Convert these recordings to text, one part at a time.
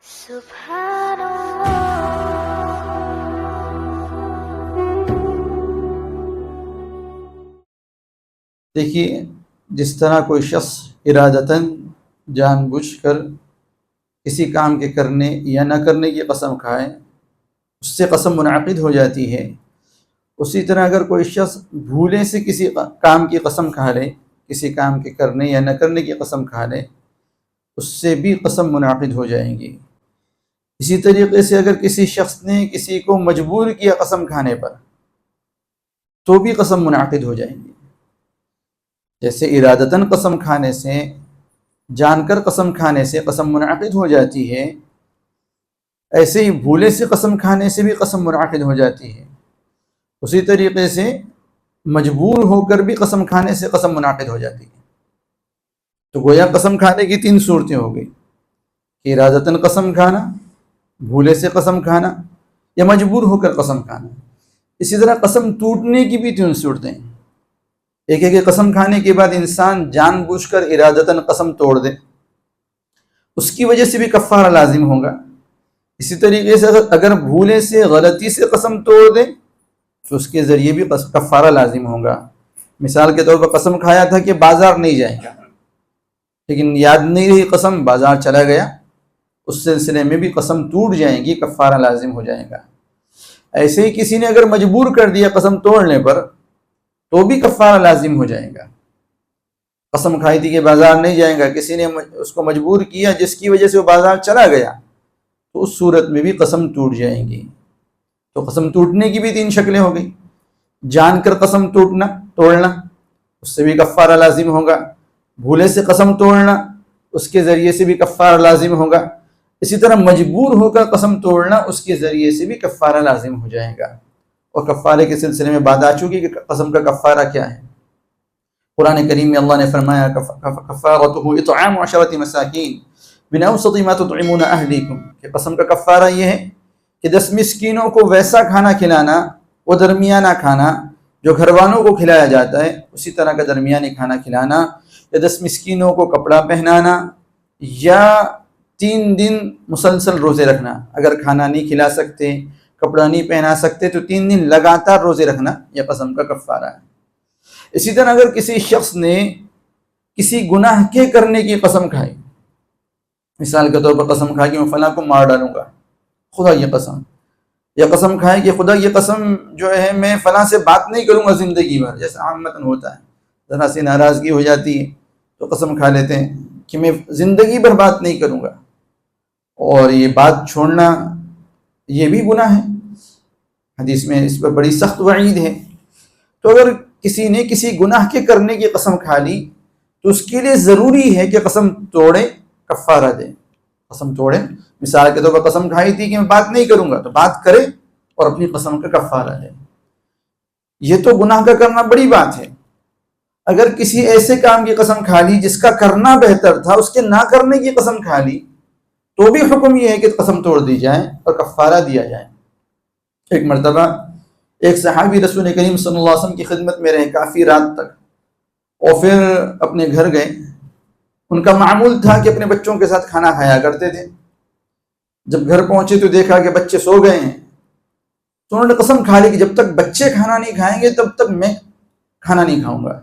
سبحان اللہ۔ دیکھیے، جس طرح کوئی شخص ارادتاً جان بوجھ کر کسی کام کے کرنے یا نہ کرنے کی قسم کھائے، اس سے قسم منعقد ہو جاتی ہے، اسی طرح اگر کوئی شخص بھولے سے کسی کام کی قسم کھا لے، کسی کام کے کرنے یا نہ کرنے کی قسم کھا لے، اس سے بھی قسم منعقد ہو جائیں گی۔ اسی طریقے سے اگر کسی شخص نے کسی کو مجبور کیا قسم کھانے پر، تو بھی قسم منعقد ہو جائیں گی۔ جیسے ارادتاً قسم کھانے سے، جان کر قسم کھانے سے قسم منعقد ہو جاتی ہے، ایسے ہی بھولے سے قسم کھانے سے بھی قسم منعقد ہو جاتی ہے۔ اسی طریقے سے مجبور ہو کر بھی قسم کھانے سے قسم منعقد ہو جاتی ہے۔ تو گویا قسم کھانے کی 3 صورتیں ہو گئی کہ ارادتاً قسم کھانا، بھولے سے قسم کھانا، یا مجبور ہو کر قسم کھانا۔ اسی طرح قسم ٹوٹنے کی بھی 3 صورتیں ہیں۔ ایک ہے کہ قسم کھانے کے بعد انسان جان بوجھ کر ارادتاً قسم توڑ دے، اس کی وجہ سے بھی کفارہ لازم ہوگا۔ اسی طریقے سے اگر بھولے سے غلطی سے قسم توڑ دے تو اس کے ذریعے بھی کفارہ لازم ہوگا۔ مثال کے طور پر قسم کھایا تھا کہ بازار نہیں جائے گا، لیکن یاد نہیں رہی قسم، بازار چلا گیا، اس سلسلے میں بھی قسم ٹوٹ جائے گی، کفارہ لازم ہو جائے گا۔ ایسے ہی کسی نے اگر مجبور کر دیا قسم توڑنے پر تو بھی کفارہ لازم ہو جائے گا۔ قسم کھائی تھی کہ بازار نہیں جائے گا، کسی نے اس کو مجبور کیا جس کی وجہ سے وہ بازار چلا گیا، تو اس صورت میں بھی قسم ٹوٹ جائے گی۔ تو قسم ٹوٹنے کی بھی 3 شکلیں ہو گئی۔ جان کر قسم توڑنا، اس سے بھی کفارہ لازم ہوگا۔ بھولے سے قسم توڑنا، اس کے ذریعے سے بھی کفارہ لازم ہوگا۔ اسی طرح مجبور ہو کر قسم توڑنا، اس کے ذریعے سے بھی کفارہ لازم ہو جائے گا۔ اور کفارے کے سلسلے میں بات آ چکی کہ قسم کا کفارہ کیا ہے۔ قرآن کریم میں اللہ نے فرمایا کفارتہ اطعام 10 مساکین من اوسط ما تطعمون اہلیکم، کہ قسم کا کفارہ یہ ہے کہ 10 مسکینوں کو ویسا کھانا کھلانا، وہ درمیانہ کھانا جو گھر والوں کو کھلایا جاتا ہے، اسی طرح کا درمیانی کھانا کھلانا، یا 10 مسکینوں کو کپڑا پہنانا، یا 3 دن مسلسل روزے رکھنا۔ اگر کھانا نہیں کھلا سکتے، کپڑا نہیں پہنا سکتے تو 3 دن لگاتار روزے رکھنا، یہ قسم کا کفارہ ہے۔ اسی طرح اگر کسی شخص نے کسی گناہ کے کرنے کی قسم کھائی، مثال کے طور پر قسم کھائی کہ میں فلاں کو مار ڈالوں گا، خدا کی قسم، یا قسم کھائے کہ خدا کی قسم جو ہے میں فلاں سے بات نہیں کروں گا زندگی بھر، جیسا عامتاً ہوتا ہے، ذرا سی ناراضگی ہو جاتی ہے تو قسم کھا لیتے ہیں کہ میں زندگی بھر بات نہیں کروں گا، اور یہ بات چھوڑنا یہ بھی گناہ ہے، حدیث میں اس پر بڑی سخت وعید ہے۔ تو اگر کسی نے کسی گناہ کے کرنے کی قسم کھا لی تو اس کے لیے ضروری ہے کہ قسم توڑے، کفارہ دے، قسم توڑے۔ مثال کے طور پر قسم کھائی تھی کہ میں بات نہیں کروں گا، تو بات کرے اور اپنی قسم کا کفارہ دے۔ یہ تو گناہ کا کرنا بڑی بات ہے۔ اگر کسی ایسے کام کی قسم کھا لی جس کا کرنا بہتر تھا، اس کے نہ کرنے کی قسم کھا لی، تو بھی حکم یہ ہے کہ قسم توڑ دی جائے اور کفارہ دیا جائے۔ ایک مرتبہ ایک صحابی رسول کریم صلی اللہ علیہ وسلم کی خدمت میں رہے کافی رات تک، اور پھر اپنے گھر گئے۔ ان کا معمول تھا کہ اپنے بچوں کے ساتھ کھانا کھایا کرتے تھے۔ جب گھر پہنچے تو دیکھا کہ بچے سو گئے ہیں، تو انہوں نے قسم کھا لی کہ جب تک بچے کھانا نہیں کھائیں گے تب تک میں کھانا نہیں کھاؤں گا۔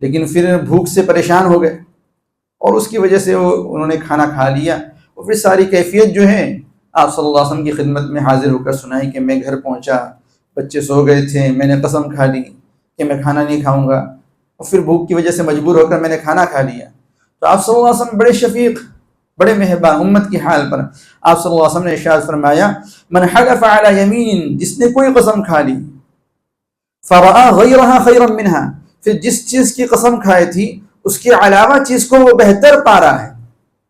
لیکن پھر بھوک سے پریشان ہو گئے اور اس کی وجہ سے انہوں نے کھانا کھا لیا، اور پھر ساری کیفیت جو ہے آپ صلی اللہ علیہ وسلم کی خدمت میں حاضر ہو کر سنائی کہ میں گھر پہنچا، بچے سو گئے تھے، میں نے قسم کھا لی کہ میں کھانا نہیں کھاؤں گا، اور پھر بھوک کی وجہ سے مجبور ہو کر میں نے کھانا کھا لیا۔ تو آپ صلی اللہ علیہ وسلم بڑے شفیق، بڑے مہربان امت کی حال پر آپ صلی اللہ علیہ وسلم نے ارشاد فرمایا من حلف علی یمین، جس نے کوئی قسم کھا لی، فرآ غیرہا خیرا منہا، پھر جس چیز کی قسم کھائی تھی اس کے علاوہ چیز کو وہ بہتر پا رہا ہے،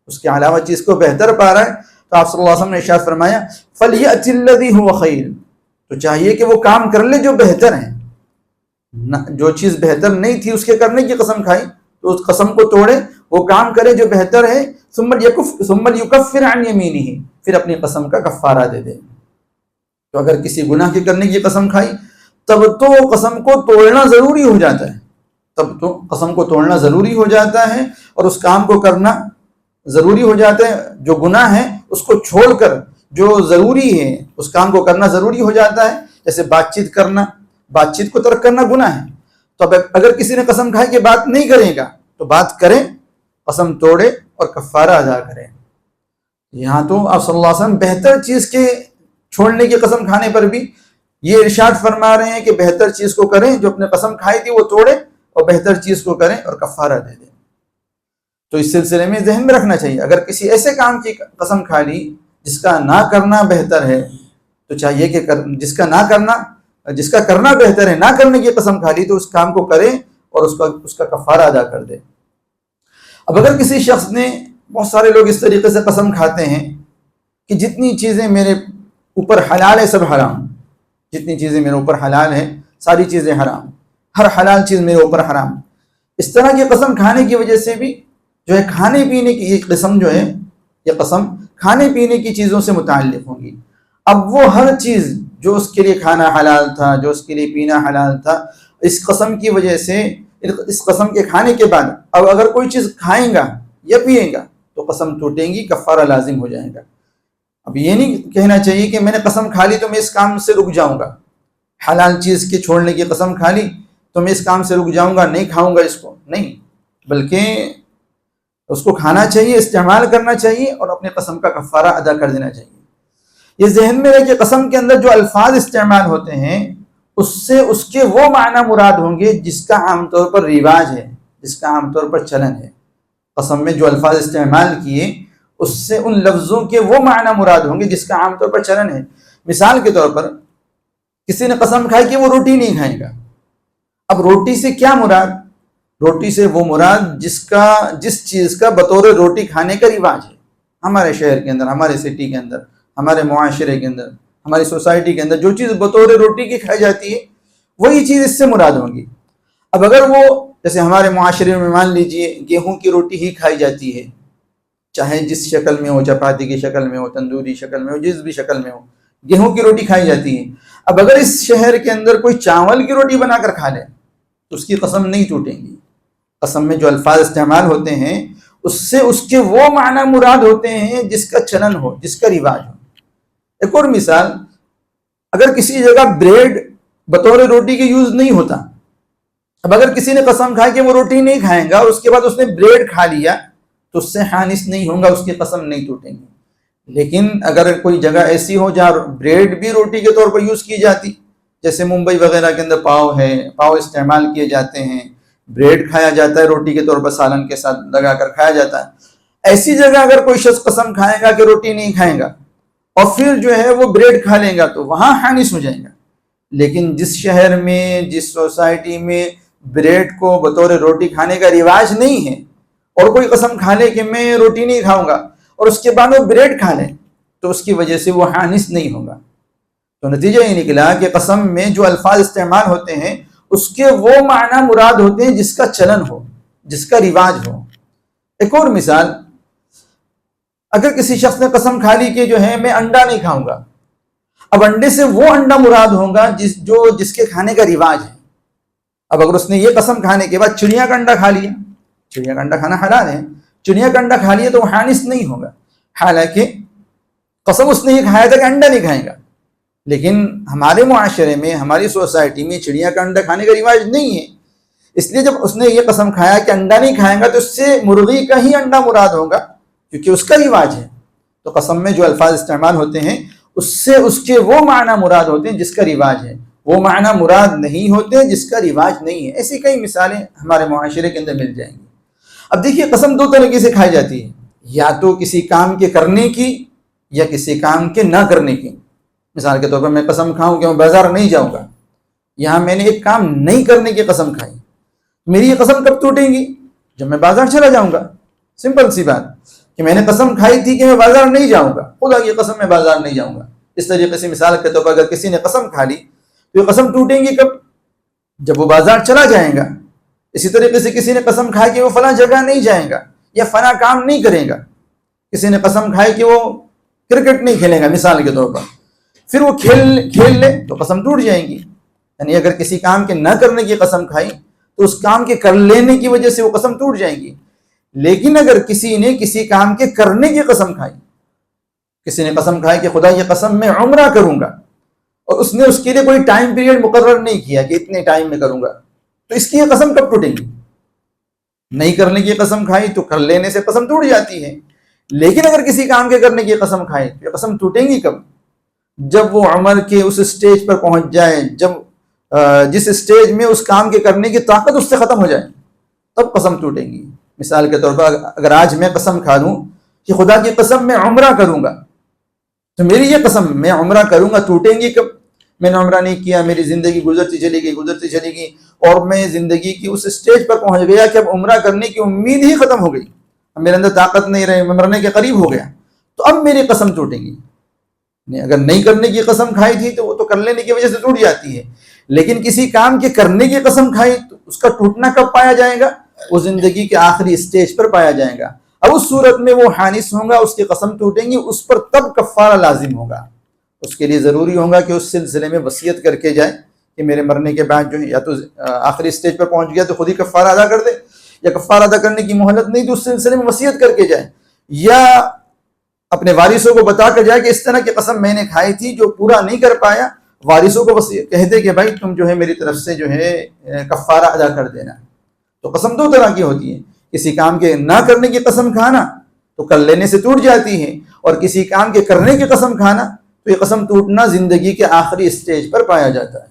اس کے علاوہ چیز کو بہتر پا رہا ہے، تو آپ صلی اللہ علیہ وسلم نے ارشاد فرمایا فلیأتی الذی هو خیر، تو چاہیے کہ وہ کام کر لے جو بہتر ہیں۔ جو چیز بہتر نہیں تھی اس کے کرنے کی قسم کھائی تو اس قسم کو توڑے، وہ کام کرے جو بہتر ہے، ثم یکفر عن یمینہ، پھر اپنی قسم کا کفارہ دے دے۔ تو اگر کسی گناہ کے کرنے کی قسم کھائی تب تو قسم کو توڑنا ضروری ہو جاتا ہے، تب تو قسم کو توڑنا ضروری ہو جاتا ہے اور اس کام کو کرنا ضروری ہو جاتا ہے۔ جو گناہ ہے اس کو چھوڑ کر جو ضروری ہے اس کام کو کرنا ضروری ہو جاتا ہے. جیسے بات چیت کو ترک کرنا گناہ ہے. تو اب اگر کسی نے قسم کھائی کہ بات نہیں کرے گا تو بات کریں, قسم توڑے اور کفارہ ادا کریں. یہاں تو آپ صلی اللہ علیہ وسلم بہتر چیز کے چھوڑنے کی قسم کھانے پر بھی یہ ارشاد فرما رہے ہیں کہ بہتر چیز کو کریں, جو اپنے قسم کھائی تھی وہ توڑے اور بہتر چیز کو کریں اور کفارہ دے دیں. تو اس سلسلے میں ذہن میں رکھنا چاہیے, اگر کسی ایسے کام کی قسم کھا لی جس کا نہ کرنا بہتر ہے تو چاہیے کہ جس کا کرنا بہتر ہے, نہ کرنے کی قسم کھا لی تو اس کام کو کرے اور اس کا کفارہ ادا کر دے. اب اگر کسی شخص نے, بہت سارے لوگ اس طریقے سے قسم کھاتے ہیں کہ جتنی چیزیں میرے اوپر حلال ہے سب حرام, جتنی چیزیں میرے اوپر حلال ہیں ساری چیزیں حرام, ہر حلال چیز میرے اوپر حرام. اس طرح کی قسم کھانے کی وجہ سے بھی جو ہے کھانے پینے کی یہ قسم جو ہے, یہ قسم کھانے پینے کی چیزوں سے متعلق ہوں گی. اب وہ ہر چیز جو اس کے لیے کھانا حلال تھا, جو اس کے لیے پینا حلال تھا, اس قسم کی وجہ سے, اس قسم کے کھانے کے بعد اب اگر کوئی چیز کھائیں گا یا پیئیں گا تو قسم ٹوٹیں گی, کفارہ لازم ہو جائے گا. اب یہ نہیں کہنا چاہیے کہ میں نے قسم کھا لی تو میں اس کام سے رک جاؤں گا, حلال چیز کے چھوڑنے کی قسم کھا لی تو میں اس کام سے رک جاؤں گا, نہیں کھاؤں گا اس کو, نہیں, بلکہ اس کو کھانا چاہیے, استعمال کرنا چاہیے اور اپنے قسم کا کفارہ ادا کر دینا چاہیے. یہ ذہن میں رہے کہ قسم کے اندر جو الفاظ استعمال ہوتے ہیں اس کے وہ معنی مراد ہوں گے جس کا عام طور پر رواج ہے, جس کا عام طور پر چلن ہے. قسم میں جو الفاظ استعمال کیے اس سے ان لفظوں کے وہ معنی مراد ہوں گے جس کا عام طور پر چلن ہے. مثال کے طور پر کسی نے قسم کھائی کہ وہ روٹی نہیں کھائے گا. اب روٹی سے کیا مراد؟ روٹی سے وہ مراد جس چیز کا بطور روٹی کھانے کا رواج ہے ہمارے شہر کے اندر, ہمارے سٹی کے اندر, ہمارے معاشرے کے اندر, ہماری سوسائٹی کے اندر جو چیز بطور روٹی کی کھائی جاتی ہے وہی چیز اس سے مراد ہوگی. اب اگر وہ جیسے ہمارے معاشرے میں مان لیجئے گیہوں کی روٹی ہی کھائی جاتی ہے, چاہے جس شکل میں ہو, چپاتی کی شکل میں ہو, تندوری شکل میں ہو, جس بھی شکل میں ہو, گیہوں کی روٹی کھائی جاتی ہے. اب اگر اس شہر کے اندر کوئی چاول کی روٹی بنا کر کھا لے تو اس کی قسم نہیں ٹوٹیں گی. قسم میں جو الفاظ استعمال ہوتے ہیں اس سے اس کے وہ معنی مراد ہوتے ہیں جس کا چلن ہو, جس کا رواج ہو. ایک اور مثال, اگر کسی جگہ بریڈ بطور روٹی کے یوز نہیں ہوتا, اب اگر کسی نے قسم کھائی کہ وہ روٹی نہیں کھائیں گا اور اس کے بعد اس نے بریڈ کھا لیا تو اس سے حانث نہیں ہوگا, اس کی قسم نہیں ٹوٹیں گی. لیکن اگر کوئی جگہ ایسی ہو جہاں بریڈ بھی روٹی کے طور پر یوز کی جاتی, جیسے ممبئی وغیرہ کے اندر پاؤ ہے, پاؤ استعمال کیے جاتے ہیں, بریڈ کھایا جاتا ہے روٹی کے طور پر, سالن کے ساتھ لگا کر کھایا جاتا ہے, ایسی جگہ اگر کوئی شخص قسم کھائے گا کہ روٹی نہیں کھائے گا اور پھر جو ہے وہ بریڈ کھا لیں گا تو وہاں حانث ہو جائے گا. لیکن جس شہر میں, جس سوسائٹی میں بریڈ کو بطور روٹی کھانے کا رواج نہیں ہے اور کوئی قسم کھا لے کہ میں روٹی نہیں کھاؤں گا اور اس کے بعد وہ بریڈ کھا لے تو اس کی وجہ سے وہ حانث نہیں ہوگا. تو نتیجہ یہ نکلا کہ قسم میں جو الفاظ استعمال ہوتے ہیں اس کے وہ معنی مراد ہوتے ہیں جس کا چلن ہو, جس کا رواج ہو. ایک اور مثال, اگر کسی شخص نے قسم کھا لی کہ جو ہے میں انڈا نہیں کھاؤں گا, اب انڈے سے وہ انڈا مراد ہوگا جس کے کھانے کا رواج ہے. اب اگر اس نے یہ قسم کھانے کے بعد چڑیا کا انڈا کھا لیا, چڑیا کا انڈا کھانا حلال ہے, چڑیا کا انڈا کھا لیا تو وہ حانث نہیں ہوگا, حالانکہ قسم اس نے یہ کھایا تھا کہ انڈا نہیں کھائے گا. لیکن ہمارے معاشرے میں, ہماری سوسائٹی میں چڑیا کا انڈا کھانے کا رواج نہیں ہے, اس لیے جب اس نے یہ قسم کھایا کہ انڈا نہیں کھائے گا تو اس سے مرغی کا ہی انڈا مراد ہوگا کیونکہ اس کا رواج ہے. تو قسم میں جو الفاظ استعمال ہوتے ہیں اس سے اس کے وہ معنی مراد ہوتے ہیں جس کا رواج ہے, وہ معنی مراد نہیں ہوتے جس کا رواج نہیں ہے. ایسی کئی مثالیں ہمارے معاشرے کے اندر مل جائیں گی. اب دیکھیے قسم دو طریقے سے کھائی جاتی ہے, یا تو کسی کام کے کرنے کی یا کسی کام کے نہ کرنے کی. مثال کے طور پر میں قسم کھاؤں کہ میں بازار نہیں جاؤں گا, یہاں میں نے ایک کام نہیں کرنے کی قسم کھائی, میری یہ قسم کب ٹوٹیں گی؟ جب میں بازار چلا جاؤں گا. سمپل سی بات کہ میں نے قسم کھائی تھی کہ میں بازار نہیں جاؤں گا, خدا کی قسم میں بازار نہیں جاؤں گا. اس طریقے سے مثال کے طور پر اگر کسی نے قسم کھا لی تو یہ قسم ٹوٹیں گی کب؟ جب وہ بازار چلا جائے گا. اسی طریقے سے کسی نے قسم کھائی کہ وہ فلاں جگہ نہیں جائے گا یا فلاں کام نہیں کرے گا. کسی نے قسم کھائی کہ وہ کرکٹ نہیں کھیلے گا مثال کے طور پر, پھر وہ کھیل لے تو قسم ٹوٹ جائے گی. یعنی اگر کسی کام کے نہ کرنے کی قسم کھائی تو اس کام کے کر لینے کی وجہ سے وہ قسم ٹوٹ جائے گی. لیکن اگر کسی نے کسی کام کے کرنے کی قسم کھائی کسی نے قسم کھائی کہ خدا یہ قسم میں عمرہ کروں گا، اور اس نے اس کے لیے کوئی ٹائم پیریڈ مقرر نہیں کیا کہ اتنے ٹائم میں کروں گا، تو اس کی یہ قسم کب ٹوٹے گی؟ نہیں کرنے کی قسم کھائی تو کر لینے سے قسم ٹوٹ جاتی ہے. لیکن اگر کسی کام کے کرنے کی قسم کھائے تو یہ قسم ٹوٹیں گی کب؟ جب وہ عمر کے اس اسٹیج پر پہنچ جائے، جب جس اسٹیج میں اس کام کے کرنے کی طاقت اس سے ختم ہو جائے، تب قسم ٹوٹیں گی. مثال کے طور پر اگر آج میں قسم کھا دوں کہ خدا کی قسم میں عمرہ کروں گا، تو میری یہ قسم میں عمرہ کروں گا ٹوٹیں گی کب؟ میں نے عمرہ نہیں کیا، میری زندگی گزرتی چلی گئی اور میں زندگی کی اس اسٹیج پر پہنچ گیا کہ اب عمرہ کرنے کی امید ہی ختم ہو گئی، اب میرے اندر طاقت نہیں رہی، میں مرنے کے قریب ہو گیا، تو اب میری قسم ٹوٹے گی. اگر نہیں کرنے کی قسم کھائی تھی تو وہ تو کر لینے کی وجہ سے ٹوٹ جاتی ہے، لیکن کسی کام کے کرنے کی قسم کھائی تو اس کا ٹوٹنا کب پایا جائے گا؟ وہ زندگی کے آخری اسٹیج پر پایا جائے گا. اب اس صورت میں وہ حانث ہوں گا، اس کی قسم ٹوٹیں گی، اس پر تب کفارہ لازم ہوگا. اس کے لیے ضروری ہوگا کہ اس سلسلے میں وصیت کر کے جائے کہ میرے مرنے کے بعد جو ہے یا تو آخری اسٹیج پر پہنچ گیا تو خود ہی کفارہ ادا کر دے، یا کفارہ ادا کرنے کی مہلت نہیں تو اس سلسلے میں وصیت کر کے جائے، یا اپنے وارثوں کو بتا کر جائے کہ اس طرح کی قسم میں نے کھائی تھی، جو پورا نہیں کر پایا وارثوں کو وصیت کہہ دے کہ بھائی تم جو ہے میری طرف سے جو ہے کفارہ ادا کر دینا. تو قسم دو طرح کی ہوتی ہے، کسی کام کے نہ کرنے کی قسم کھانا تو کر لینے سے ٹوٹ جاتی ہے، اور کسی کام کے کرنے کی قسم کھانا تو یہ قسم ٹوٹنا زندگی کے آخری اسٹیج پر پایا جاتا ہے.